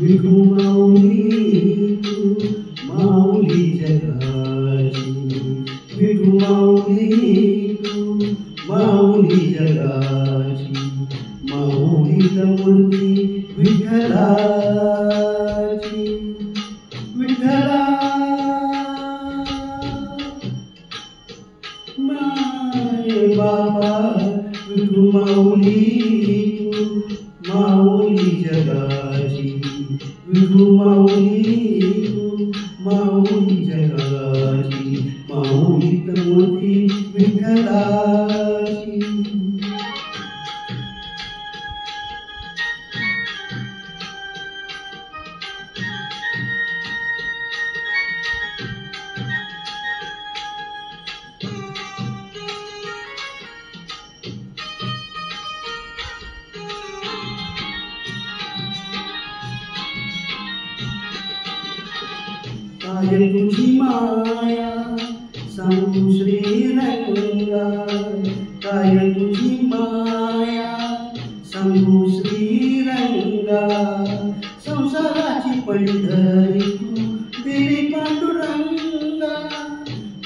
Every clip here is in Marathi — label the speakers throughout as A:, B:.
A: विठू माऊली तू माऊली जगाची, विठू माऊली तू माऊली जगाची, माऊलीत मूर्ती विठ्ठलाची, विठ्ठला माय बाबा विठू माऊली तू माऊली जगाची, विठू माऊली तू माऊली जगाची, माऊलीत मूर्ती विठ्ठलाची. काय तुझी माया सांगू श्रीरंगा, काय तुझी माया सांगू श्रीरंगा, संसाराची पंढरी तू देवी पांडुरंगा,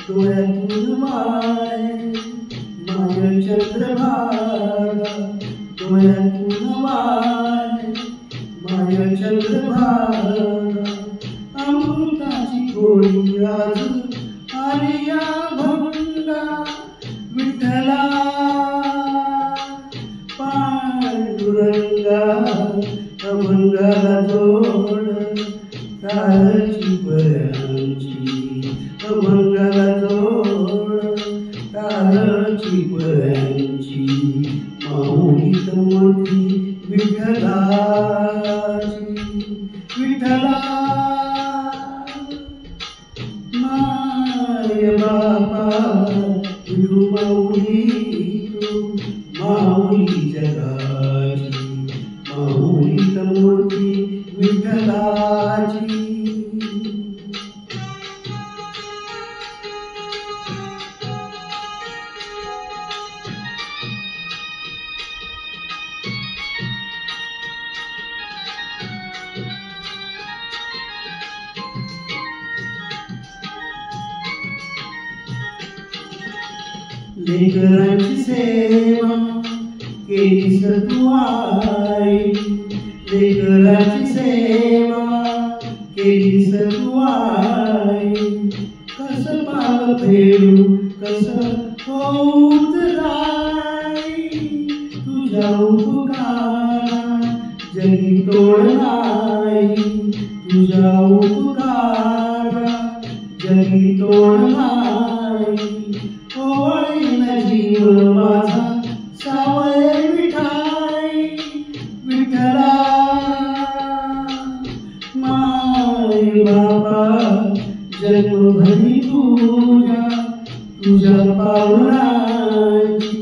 A: डोळ्यातून माय माय चंद्रभागा, डोळ्यातून माय माय चंद्रभागा, अमृताची गोळी आज आली या भंगा, विठ्ठला पांडुरंगा, अभंगाला जोड तारची पयांची, अभंगाला जोड तारची पयांची, माऊलीत मूर्ती विठ्ठलाची, विठ्ठला माय बाबा विठू माऊली तू माऊली जगाची, माऊलीत मूर्ती विठ्ठलाची. लेकरांची सेवा केलीस तू आई, लेकरांची सेवा केलीस तू आई, कसं पाव फेडू कसं होत राई, तुझ्या उपकारा जगी तोड नाही, तुझ्या उपकारा जगी तोड नाही, ओळीन जीव माझा सावय विठाई, विठ्ठला माय बाबा जन्मभरी तुझ्या पावलाची,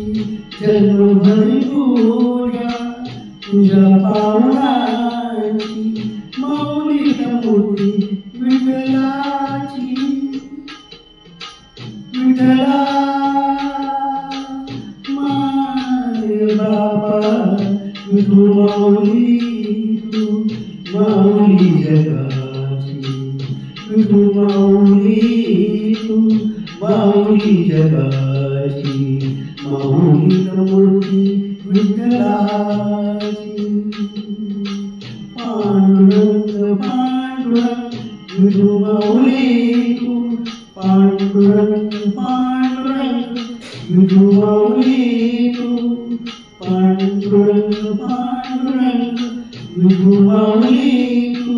A: जन्मभरी तुझ्या पावलाची, माऊलीत मूर्ती विठ्ठलाची, विठ्ठला माय बाबा विठू माऊली तू माऊली जगाची, विठू माऊली तू माऊली जगाची, माऊलीत मूर्ती विठ्ठलाची. पांडुरंग पांडुरंग विठू माऊली तू पांडुरंग पांडुरंग विठू माऊली तू पांडुरंग पांडुरंग विठू माऊली तू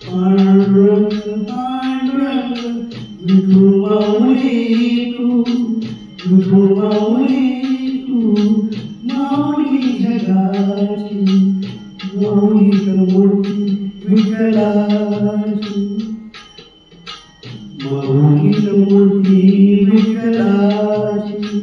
A: पांडुरंग पांडुरंग विठू माऊली तू, विठू माऊली तू माऊली जगाची, माऊलीत मूर्ती विठ्ठलाची, माऊलीत मूर्ती विठ्ठलाची.